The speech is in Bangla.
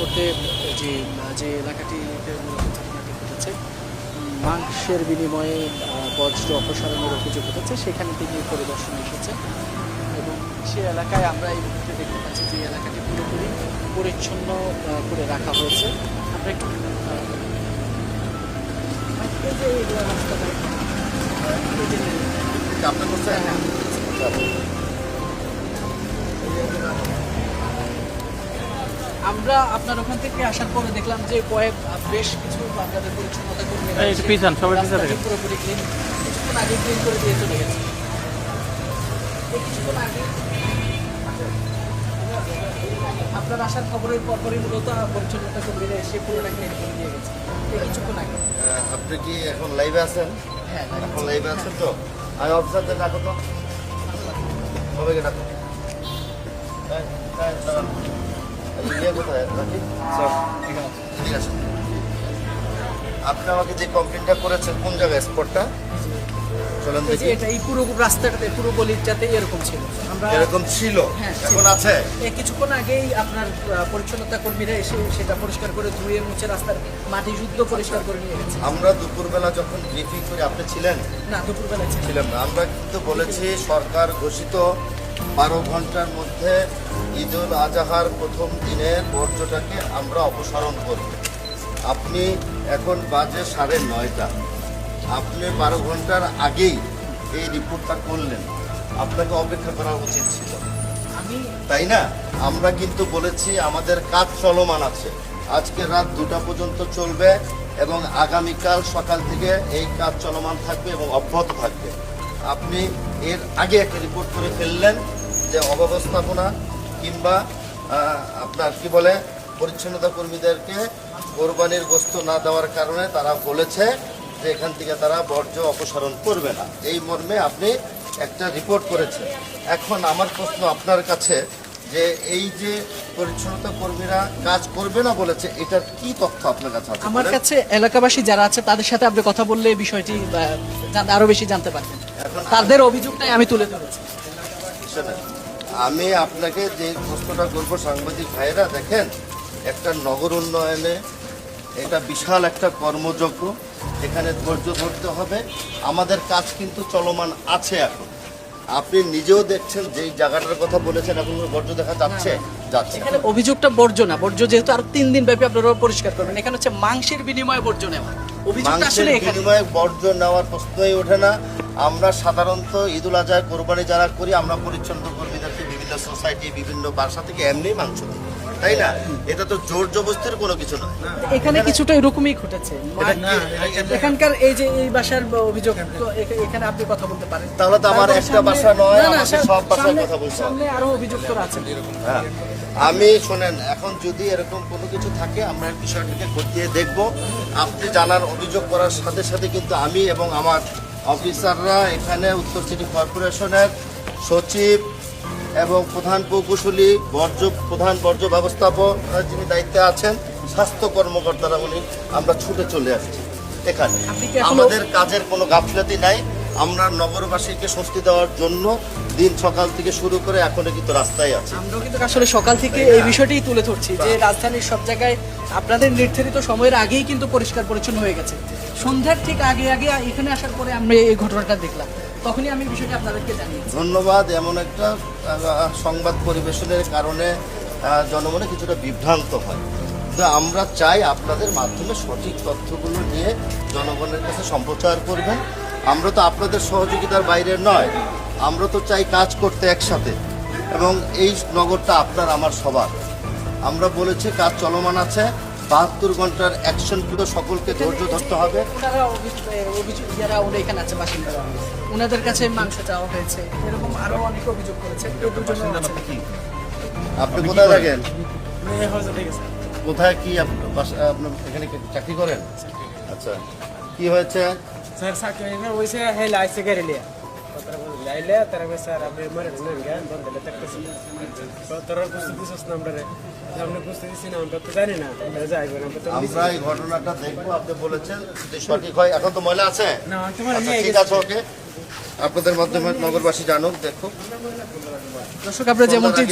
করতে যে যে এলাকাটিতে মূলত ঘটনাটি ঘটেছে, মাংসের বিনিময়ে বজ্র অপসারণের অভিযোগ ঘটেছে, সেখানে তিনি পরিদর্শনে এসেছেন এবং সে এলাকায় আমরা এই মুহূর্তে দেখতে পাচ্ছি যে এলাকাটি পুরোপুরি পরিচ্ছন্ন করে রাখা হয়েছে। আমরা একটু আমরা আপনার ওখান থেকে আসার পরে দেখলাম যে বেশ কিছু আপনাদের পরিচ্ছন্নতা কর্মীরা পুরোপুরি ক্লিন, কিছুক্ষণ আগে ক্লিন করে দিয়ে চলে গেছে। কিছুক্ষণ আগে আপনার আসার খবরের পরপরই মূলত পরিচ্ছন্নতা কর্মীরা এসে পুরোটা ক্লিন করে দিয়ে গেছে কিছুক্ষণ আগে। আপনি কি এখন লাইভে আছেন? হ্যাঁ, এখন লাইভে আছেন তো? আমি অফিসারদের ডাকো তো, সবাইকে ডাকো। কোথায় রাখি? ঠিক আছে। আপনি আমাকে যে কমপ্লেনটা করেছেন কোন জায়গায় স্পটটা চলেন দেখি। এটা এই পুরো রাস্তাটাতে পুরো গলিটাতে এরকম ছিল, আমরা এরকম ছিল, হ্যাঁ, এখন আছে। কিছুক্ষণ আগেই আপনার পরিচ্ছন্নতা কর্মীরা এসে সেটা পরিষ্কার করে ধুয়ে মুছে রাস্তার মাটি শুদ্ধ পরিষ্কার করে নিয়ে গেছে। আমরা দুপুরবেলা যখন ব্রিফিং করি আপনি ছিলেন না? দুপুরবেলা ছিলাম না। আমরা কিন্তু বলেছি সরকার ঘোষিত 12 ঘন্টার মধ্যে ঈদুল আজহার প্রথম দিনের বর্জ্যটাকে আমরা অপসারণ করব। আপনি এখন বাজে 9:30, আপনি 12 ঘন্টার আগেই এই রিপোর্টটা করলেন, আপনাকে অপেক্ষা করা উচিত ছিল, তাই না? আমরা কিন্তু বলেছি আমাদের কাজ চলমান আছে, আজকে রাত 2টা পর্যন্ত চলবে এবং আগামীকাল সকাল থেকে এই কাজ চলমান থাকবে এবং অব্যাহত থাকবে। আপনি এর আগে একটা রিপোর্ট করে ফেললেন যে অব্যবস্থাপনা কিংবা আপনার কি বলে পরিচ্ছন্নতা কর্মীদেরকে কোরবানির গোশত না দেওয়ার কারণে তারা বলেছে যে এখান থেকে তারা বর্জ্য অপসারণ করবে না, এই মর্মে আপনি একটা রিপোর্ট করেছেন। এখন আমার প্রশ্ন আপনার কাছে যে এই যে পরিচ্ছন্নতা কর্মীরা কাজ করবে না বলেছে, এটার কি তথ্য আপনার কাছে আছে? আমার কাছে এলাকাবাসী যারা আছে তাদের সাথে আপনি কথা বললে বিষয়টি আরো বেশি জানতে পারবেন। তাদের অভিযোগটাই আমি তুলে ধরেছি। আমি আপনাকে যে প্রশ্নটা করবো, সাংবাদিক ভাইয়েরা দেখেন, একটা নগর উন্নয়নে এটা বিশাল একটা কর্মযজ্ঞ, এখানে ধৈর্য ধরতে হবে। আমাদের কাজ কিন্তু চলমান আছে এখন, আপনি নিজেও দেখছেন যে জায়গাটার কথা বলেছেন এখন বর্জ্য দেখা যাচ্ছে যাচ্ছে। এখানে অভিযোগটা বর্জ্য না, বর্জ্য যেহেতু আরো 3 দিন ব্যাপী আপনারা পরিষ্কার করবেন, এখানে হচ্ছে মাংসের বিনিময়ে বর্জ্য নেওয়া। অভিযোগটা আসলে এখানে বিনিময়ে বর্জ্য নেওয়ার প্রশ্নই ওঠে না। আমরা সাধারণত ঈদুল আজহা কোরবানি যারা করি আমরা পরিচ্ছন্ন কর্মীদেরকে বিভিন্ন সোসাইটি বিভিন্ন বাসা থেকে এমনি মাংস দিই, তাই না? এটা তো জোর জবরদস্তির কোনো কিছু নয়। এখানে কিছুটা এরকমই ঘটেছে এখানকার এই যে এই বাসার অভিযোগ, তো এখানে আপনি কথা বলতে পারেন। তাহলে তো আমার একটা বাসা নয়, আমাদের সব বাসার কথা বলছি। সামনে আরো অভিযোগ তো আছে। হ্যাঁ, আমি শোনেন, এখন যদি এরকম কোনো কিছু থাকে আমরা বিষয়টাকে খতিয়ে দেখব। আপনি জানার অভিযোগ করার সাথে সাথে কিন্তু আমি এবং আমার অফিসাররা এখানে উত্তর সিটি কর্পোরেশনের সচিব এবং প্রধান প্রকৌশলী প্রধান বর্জ্য ব্যবস্থাপক যিনি দায়িত্বে আছেন, স্বাস্থ্য কর্মকর্তারা উনি, আমরা ছুটে চলে আসছি এখানে। আমাদের কাজের কোনো গাফিলতি নাই। আমরা নগরবাসীকে স্বস্তি দেওয়ার জন্য দিন সকাল থেকে শুরু করে এখনো কিন্তু রাস্তায় আছে। আমরাও কিন্তু আসলে সকাল থেকে এই বিষয়টাই তুলে ধরছি যে রাজধানীর সব জায়গায় আপনাদের নির্ধারিত সময়ের আগেই কিন্তু পরিষ্কার পরিচ্ছন্ন হয়ে গেছে। সন্ধ্যার ঠিক আগে এখানে আসার পরে আমরা এই ঘটনাটা দেখলাম, তখনই আমি বিষয়টা আপনাদেরকে জানিয়েছি। ধন্যবাদ। এমন একটা সংবাদ পরিবেশনের কারণে জনমনে কিছুটা বিভ্রান্ত হয়, কিন্তু আমরা চাই আপনাদের মাধ্যমে সঠিক তথ্যগুলো নিয়ে জনগণের কাছে সম্প্রচার করবেন। আমরা তো আপনাদের সহযোগিতার বাইরে নয়, আমরা তো চাই কাজ করতে একসাথে, এবং এই নগরটা আপনার আমার সবার। আমরা বলেছি কাজ চলমান আছে, 72 ঘন্টার অ্যাকশন কিন্তু সকলকে ধৈর্য ধরতে হবে। যারা এখানে আছে বাসিন্দারা, ওনাদের কাছে মাংস চাওয়া হয়েছে, এরকম আরো অনেক অভিযোগ করেছে। আপনি কোথায় থাকেন? কোথায় কি আপনার এখানে চাকরি করেন? আচ্ছা, কি হয়েছে? सर साकिन वैसे है लाइट से कर लिया लाइले तेरे में सर अभी मरे नहीं गया बंद ले तक तो तेरा कुछ दिस नंबर है हमने कुछ दिस नाम तो জানি না যাইবো না তো আমরা এই ঘটনাটা দেখব। আপনি বলেছেন যদি সঠিক হয়, এখন তো ময়লা আছে না তোমার আচ্ছা, ঠিক আছে, ওকে, আপনাদের মাধ্যমে নগরবাসী জানুক। দেখো দর্শক, আপনারা যেমনটি